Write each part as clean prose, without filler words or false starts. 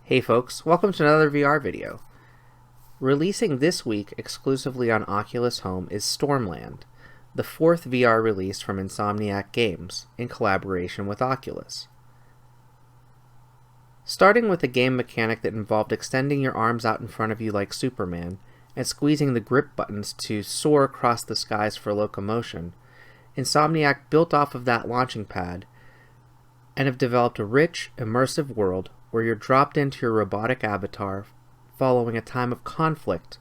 Hey folks, welcome to another VR video. Releasing this week exclusively on Oculus Home is Stormland, the fourth VR release from Insomniac Games in collaboration with Oculus. Starting with a game mechanic that involved extending your arms out in front of you like Superman and squeezing the grip buttons to soar across the skies for locomotion, Insomniac built off of that launching pad and have developed a rich, immersive world where you're dropped into your robotic avatar following a time of conflict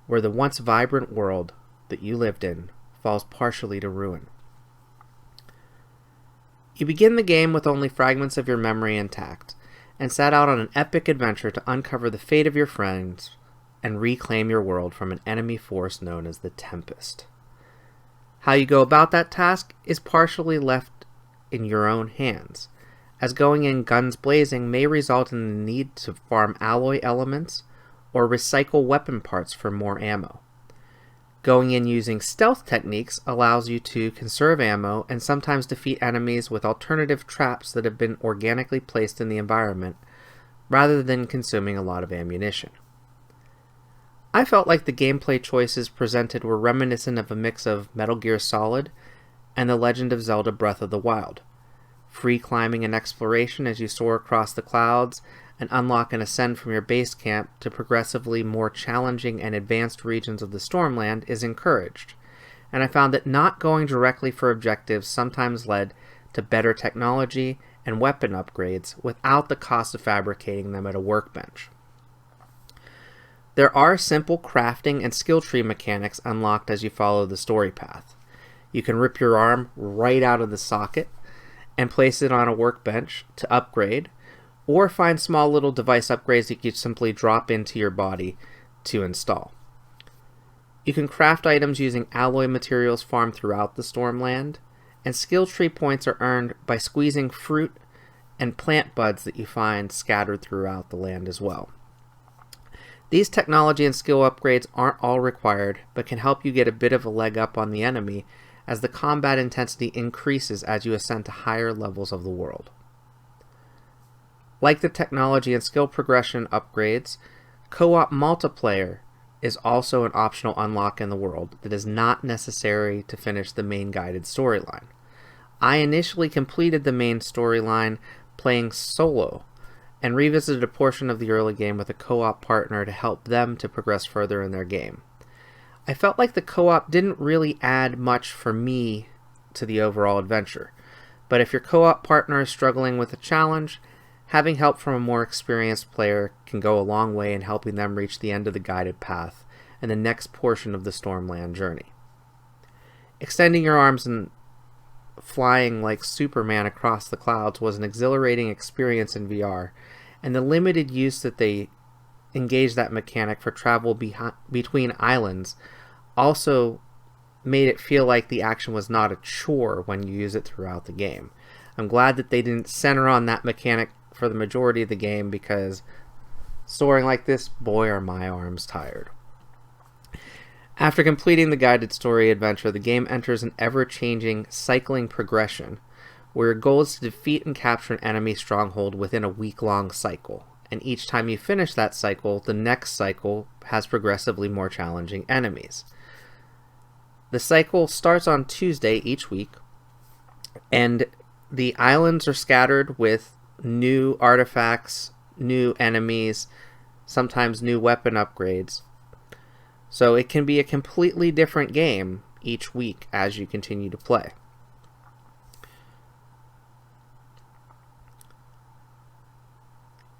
where the once vibrant world that you lived in falls partially to ruin. You begin the game with only fragments of your memory intact and set out on an epic adventure to uncover the fate of your friends and reclaim your world from an enemy force known as the Tempest. How you go about that task is partially left in your own hands, as going in guns blazing may result in the need to farm alloy elements or recycle weapon parts for more ammo. Going in using stealth techniques allows you to conserve ammo and sometimes defeat enemies with alternative traps that have been organically placed in the environment rather than consuming a lot of ammunition. I felt like the gameplay choices presented were reminiscent of a mix of Metal Gear Solid and The Legend of Zelda Breath of the Wild. Free climbing and exploration as you soar across the clouds and unlock and ascend from your base camp to progressively more challenging and advanced regions of the Stormland is encouraged, and I found that not going directly for objectives sometimes led to better technology and weapon upgrades without the cost of fabricating them at a workbench. There are simple crafting and skill tree mechanics unlocked as you follow the story path. You can rip your arm right out of the socket and place it on a workbench to upgrade, or find small little device upgrades that you simply drop into your body to install. You can craft items using alloy materials farmed throughout the Stormland, and skill tree points are earned by squeezing fruit and plant buds that you find scattered throughout the land as well. These technology and skill upgrades aren't all required, but can help you get a bit of a leg up on the enemy as the combat intensity increases as you ascend to higher levels of the world. Like the technology and skill progression upgrades, co-op multiplayer is also an optional unlock in the world that is not necessary to finish the main guided storyline. I initially completed the main storyline playing solo and revisited a portion of the early game with a co-op partner to help them to progress further in their game. I felt like the co-op didn't really add much for me to the overall adventure, but if your co-op partner is struggling with a challenge, having help from a more experienced player can go a long way in helping them reach the end of the guided path and the next portion of the Stormland journey. Extending your arms and flying like Superman across the clouds was an exhilarating experience in VR, and the limited use that they engage that mechanic for travel between islands also made it feel like the action was not a chore when you use it throughout the game. I'm glad that they didn't center on that mechanic for the majority of the game, because soaring like this, boy are my arms tired. After completing the guided story adventure, the game enters an ever-changing cycling progression where your goal is to defeat and capture an enemy stronghold within a week-long cycle. And each time you finish that cycle, the next cycle has progressively more challenging enemies. The cycle starts on Tuesday each week, and the islands are scattered with new artifacts, new enemies, sometimes new weapon upgrades. So it can be a completely different game each week as you continue to play.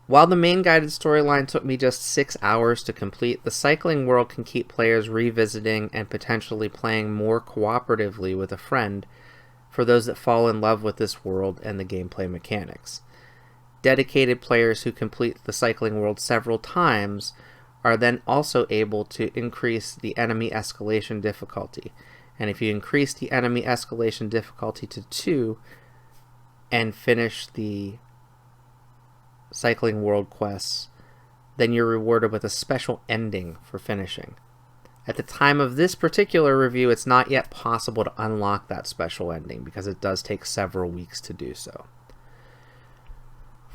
While the main guided storyline took me just 6 hours to complete, the cycling world can keep players revisiting and potentially playing more cooperatively with a friend for those that fall in love with this world and the gameplay mechanics. Dedicated players who complete the cycling world several times are then also able to increase the enemy escalation difficulty. And if you increase the enemy escalation difficulty to 2 and finish the cycling world quests, then you're rewarded with a special ending for finishing. At the time of this particular review, it's not yet possible to unlock that special ending because it does take several weeks to do so.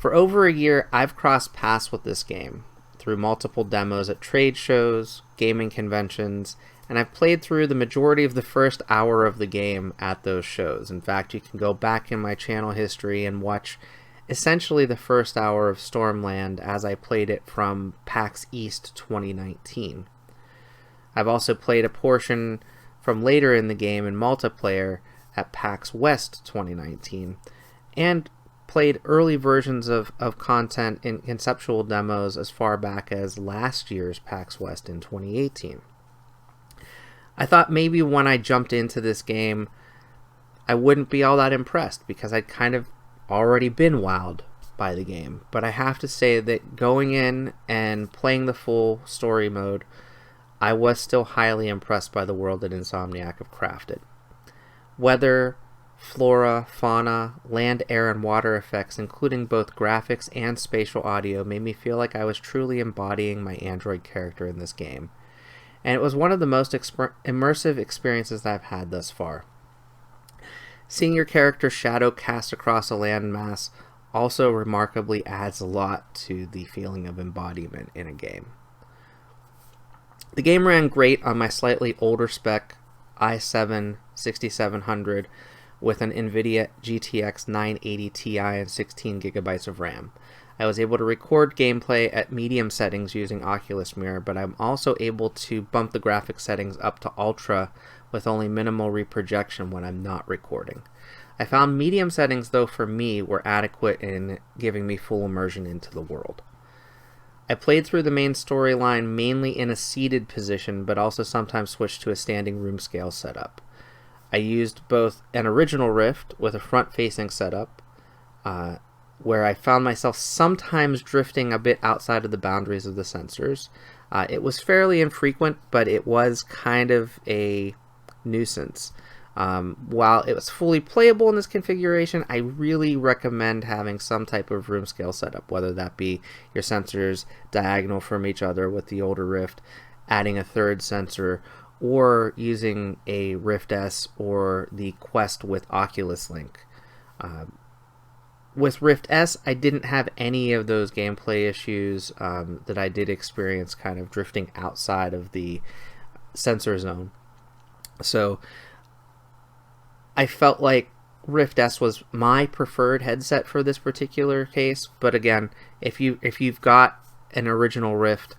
For over a year, I've crossed paths with this game through multiple demos at trade shows, gaming conventions, and I've played through the majority of the first hour of the game at those shows. In fact, you can go back in my channel history and watch essentially the first hour of Stormland as I played it from PAX East 2019. I've also played a portion from later in the game in multiplayer at PAX West 2019, and played early versions of content in conceptual demos as far back as last year's PAX West in 2018. I thought maybe when I jumped into this game, I wouldn't be all that impressed because I'd kind of already been wowed by the game. But I have to say that going in and playing the full story mode, I was still highly impressed by the world that Insomniac have crafted. Weather, flora, fauna, land, air, and water effects, including both graphics and spatial audio, made me feel like I was truly embodying my android character in this game. And it was one of the most immersive experiences that I've had thus far. Seeing your character's shadow cast across a landmass also remarkably adds a lot to the feeling of embodiment in a game. The game ran great on my slightly older spec i7 6700 with an NVIDIA GTX 980 Ti and 16 gigabytes of RAM. I was able to record gameplay at medium settings using Oculus Mirror, but I'm also able to bump the graphics settings up to ultra with only minimal reprojection when I'm not recording. I found medium settings, though, for me were adequate in giving me full immersion into the world. I played through the main storyline mainly in a seated position, but also sometimes switched to a standing room scale setup. I used both an original Rift with a front-facing setup, where I found myself sometimes drifting a bit outside of the boundaries of the sensors. It was fairly infrequent, but it was kind of a nuisance. While it was fully playable in this configuration, I really recommend having some type of room scale setup, whether that be your sensors diagonal from each other with the older Rift, adding a third sensor, or using a Rift S or the Quest with Oculus Link. With Rift S, I didn't have any of those gameplay issues that I did experience kind of drifting outside of the sensor zone. So I felt like Rift S was my preferred headset for this particular case, but again, if you've got an original Rift,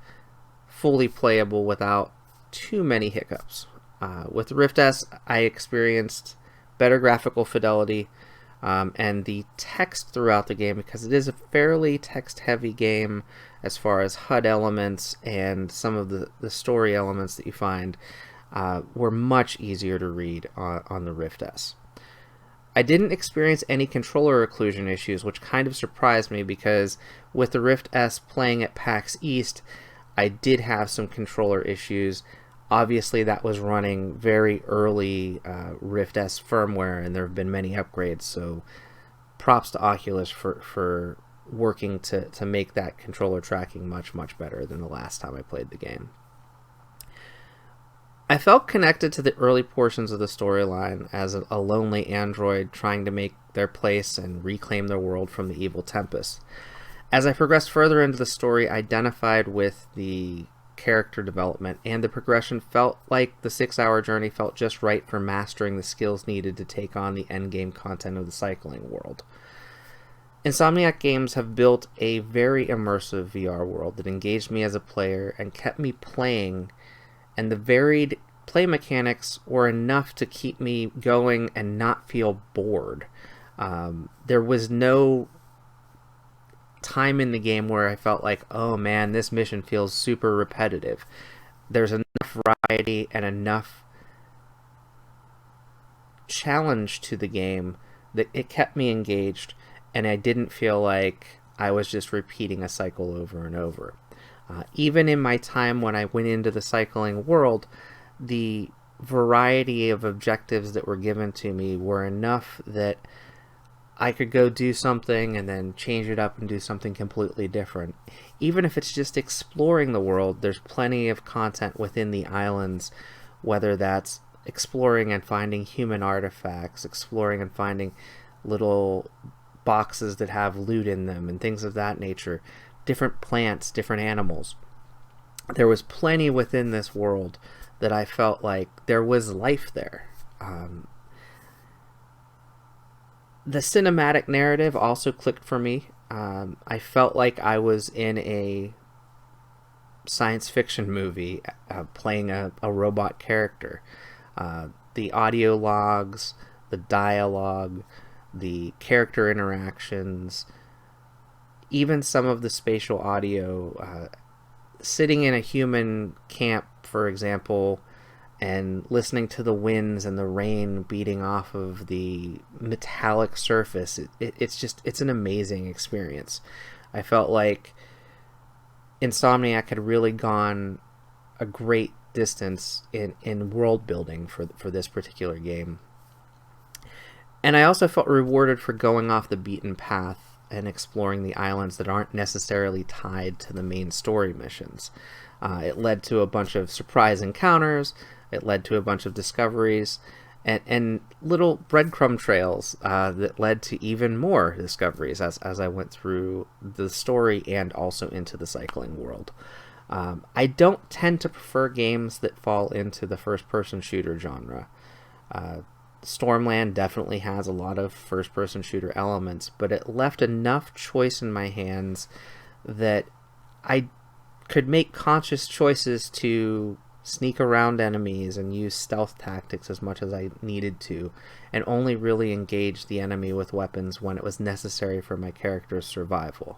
fully playable without too many hiccups. With Rift S, I experienced better graphical fidelity and the text throughout the game, because it is a fairly text-heavy game as far as HUD elements and some of the story elements that you find were much easier to read on the Rift S. I didn't experience any controller occlusion issues, which kind of surprised me because with the Rift S playing at PAX East, I did have some controller issues. Obviously, that was running very early Rift S firmware, and there have been many upgrades, so props to Oculus for working to make that controller tracking much, much better than the last time I played the game. I felt connected to the early portions of the storyline as a lonely android trying to make their place and reclaim their world from the evil Tempest. As I progressed further into the story, I identified with the character development, and the progression felt like the 6-hour journey felt just right for mastering the skills needed to take on the endgame content of the cycling world. Insomniac games have built a very immersive VR world that engaged me as a player and kept me playing, and the varied play mechanics were enough to keep me going and not feel bored. There was no time in the game where I felt like, oh man, this mission feels super repetitive. There's enough variety and enough challenge to the game that it kept me engaged, and I didn't feel like I was just repeating a cycle over and over. Even in my time when I went into the cycling world, the variety of objectives that were given to me were enough that I could go do something and then change it up and do something completely different. Even if it's just exploring the world, there's plenty of content within the islands, whether that's exploring and finding human artifacts, exploring and finding little boxes that have loot in them and things of that nature, different plants, different animals. There was plenty within this world that I felt like there was life there. The cinematic narrative also clicked for me. I felt like I was in a science fiction movie playing a robot character. The audio logs, the dialogue, the character interactions, even some of the spatial audio, sitting in a human camp, for example, and listening to the winds and the rain beating off of the metallic surface, it's an amazing experience. I felt like Insomniac had really gone a great distance in world building for this particular game. And I also felt rewarded for going off the beaten path and exploring the islands that aren't necessarily tied to the main story missions. It led to a bunch of surprise encounters. It led to a bunch of discoveries and little breadcrumb trails that led to even more discoveries as I went through the story and also into the cycling world. I don't tend to prefer games that fall into the first-person shooter genre. Stormland definitely has a lot of first-person shooter elements, but it left enough choice in my hands that I could make conscious choices to sneak around enemies and use stealth tactics as much as I needed to, and only really engage the enemy with weapons when it was necessary for my character's survival.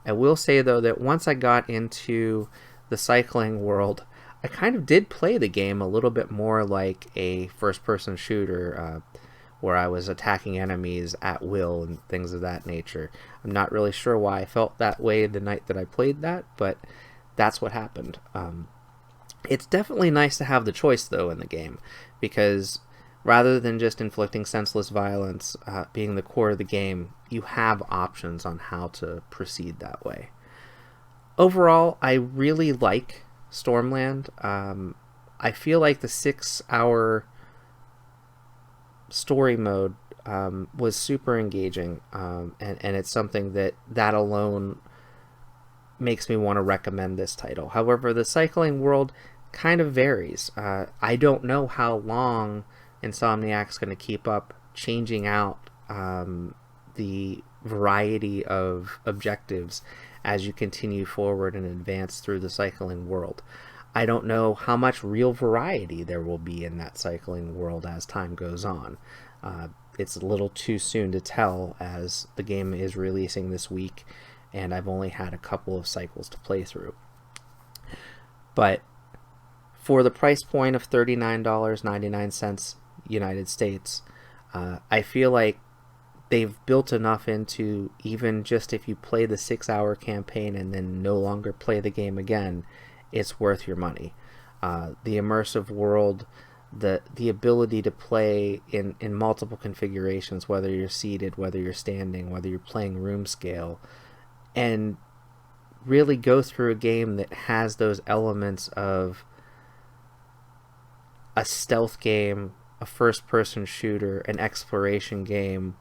I will say, though, that once I got into the cycling world, I kind of did play the game a little bit more like a first-person shooter, where I was attacking enemies at will and things of that nature. I'm not really sure why I felt that way the night that I played that, but that's what happened. It's definitely nice to have the choice, though, in the game, because rather than just inflicting senseless violence being the core of the game, you have options on how to proceed that way. Overall, I really like Stormland. I feel like the 6-hour story mode was super engaging, and it's something that alone makes me want to recommend this title. However, the cycling world kind of varies. I don't know how long Insomniac's going to keep up changing out the variety of objectives as you continue forward and advance through the cycling world. I don't know how much real variety there will be in that cycling world as time goes on. It's a little too soon to tell, as the game is releasing this week and I've only had a couple of cycles to play through. But for the price point of $39.99 United States, I feel like they've built enough into, even just if you play the 6-hour campaign and then no longer play the game again, it's worth your money. The immersive world, the ability to play in multiple configurations, whether you're seated, whether you're standing, whether you're playing room scale, and really go through a game that has those elements of a stealth game, a first-person shooter, an exploration game,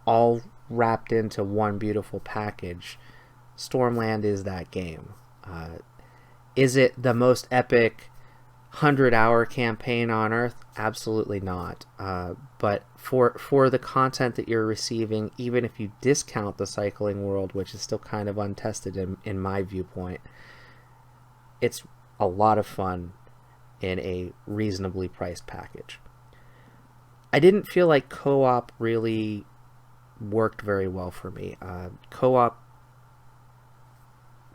all wrapped into one beautiful package. Stormland is that game. Is it the most epic 100-hour campaign on Earth? Absolutely not. But for the content that you're receiving, even if you discount the cycling world, which is still kind of untested in my viewpoint, it's a lot of fun in a reasonably priced package. I didn't feel like co-op really worked very well for me. Co-op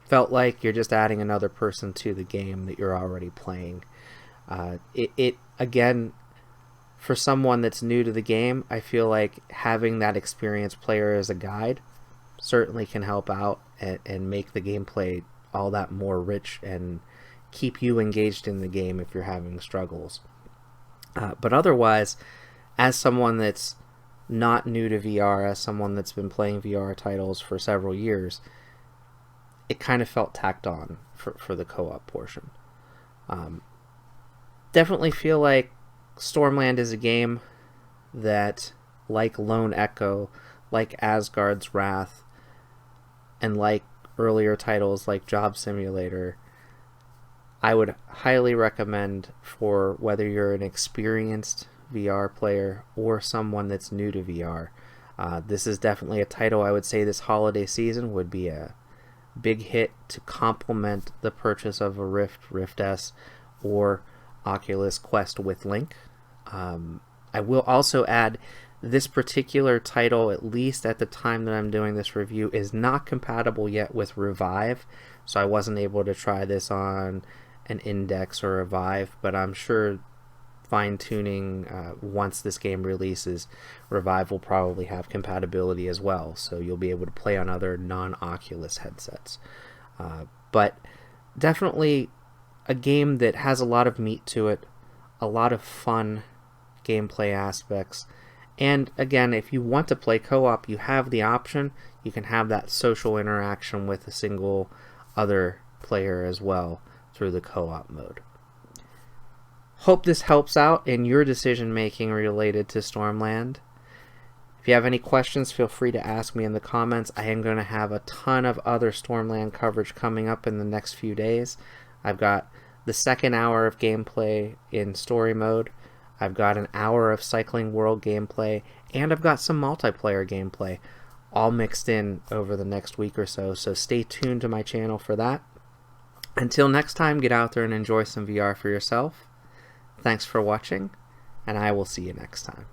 felt like you're just adding another person to the game that you're already playing. It again, for someone that's new to the game, I feel like having that experienced player as a guide certainly can help out and make the gameplay all that more rich and keep you engaged in the game if you're having struggles. But otherwise, as someone that's not new to VR, as someone that's been playing VR titles for several years, it kind of felt tacked on for the co-op portion. Definitely feel like Stormland is a game that, like Lone Echo, like Asgard's Wrath and like earlier titles like Job Simulator, I would highly recommend, for whether you're an experienced VR player or someone that's new to VR. This is definitely a title I would say this holiday season would be a big hit to complement the purchase of a Rift S, or Oculus Quest with Link. I will also add, this particular title, at least at the time that I'm doing this review, is not compatible yet with Revive, so I wasn't able to try this on an Index or a Vive, but I'm sure fine-tuning once this game releases, Revive will probably have compatibility as well, so you'll be able to play on other non-Oculus headsets. But definitely a game that has a lot of meat to it, a lot of fun gameplay aspects, and again, if you want to play co-op, you have the option. You can have that social interaction with a single other player as well through the co-op mode. Hope this helps out in your decision making related to Stormland. If you have any questions, feel free to ask me in the comments. I am going to have a ton of other Stormland coverage coming up in the next few days. I've got the second hour of gameplay in story mode. I've got an hour of Cycling World gameplay, and I've got some multiplayer gameplay all mixed in over the next week or so. So stay tuned to my channel for that. Until next time, get out there and enjoy some VR for yourself. Thanks for watching, and I will see you next time.